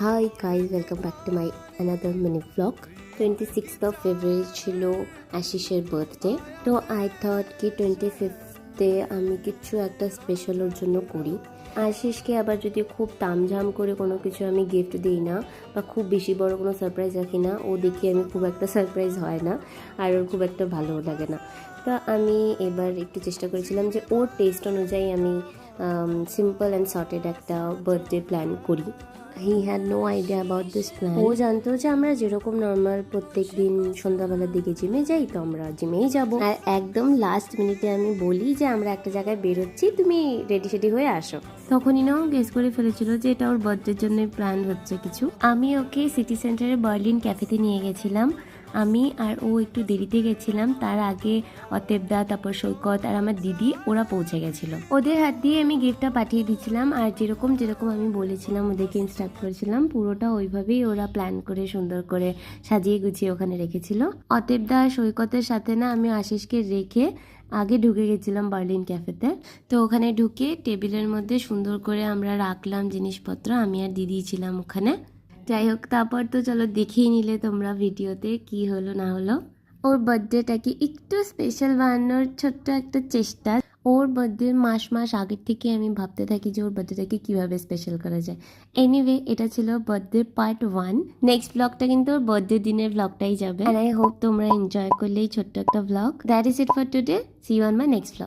Hi guys, welcome back to my another mini blog. 26th of February ছিল আশিসের birthday. তো I thought কি 25th আমি কিছু একটা স্পেশাল ওর জন্য করি। আশিসকে আবার যদি খুব তামঝাম করে কোনো কিছু আমি গিফট দিই না বা খুব বেশি বড় কোনো সারপ্রাইজ রাখি না, ও দেখি আমি খুব একটা সারপ্রাইজ হয় না আর ওর খুব একটা ভালো লাগে না। তো আমি এবার একটু চেষ্টা করেছিলাম যে ওর টেস্ট অনুযায়ী আমি সিম্পল অ্যান্ড সর্টেড একটা বার্থডে প্ল্যান করি। He had no idea about this plan. ও জানতো যে আমরা যেরকম নর্মাল প্রত্যেক দিন সন্ধ্যাবেলার দিকে জিমে যাই, তো আমরা জিমেই যাব। আর একদম লাস্ট মিনিটে আমি বলি যে আমরা একটা জায়গায় বেরোচ্ছি, তুমি রেডি সেডি হয়ে আসো। তখনই না গেস করে ফেলেছিল যে এটা ওর বার্থডের জন্য প্ল্যান হচ্ছে কিছু। আমি ওকে সিটি সেন্টারে বার্লিন ক্যাফেতে নিয়ে গেছিলাম। আমি আর ও একটু দেরিতে গেছিলাম, তার আগে অতেবদা, তারপর সৈকত আর আমার দিদি ওরা পৌঁছে গেছিল। ওদের হাত দিয়ে আমি গিফটটা পাঠিয়ে দিয়েছিলাম, আর যেরকম যেরকম আমি বলেছিলাম ওদেরকে ইনস্ট্রাক্ট করেছিলাম পুরোটা ওইভাবেই ওরা প্ল্যান করে সুন্দর করে সাজিয়ে গুছিয়ে ওখানে রেখেছিল। অতেবদা সৈকতের সাথে না আমি আশিসকে রেখে আগে ঢুকে গেছিলাম বার্লিন ক্যাফেতে। তো ওখানে ঢুকে টেবিলের মধ্যে সুন্দর করে আমরা রাখলাম জিনিসপত্র, আমি আর দিদি ছিলাম ওখানে। যাই হোক, তারপর তো চলো দেখেই নিলে তোমরা ভিডিওতে কি হলো না হলো। ওর বার্থডেটাকে একটু স্পেশাল বানানোর ছোট্ট একটা চেষ্টা। ওর বার্থডে মাস আগের থেকে আমি ভাবতে থাকি যে ওর বার্থডেটাকে কিভাবে স্পেশাল করা যায়। এনিওয়ে, এটা ছিল বার্থডে পার্ট 1। নেক্সট ব্লগটা কিন্তু ওর বার্থডে দিনের ব্লগটাই যাবে। অ্যান্ড আই হোপ তোমরা এনজয় করলে এই ছোট্ট একটা blog. That is it for today. See you on my next blog.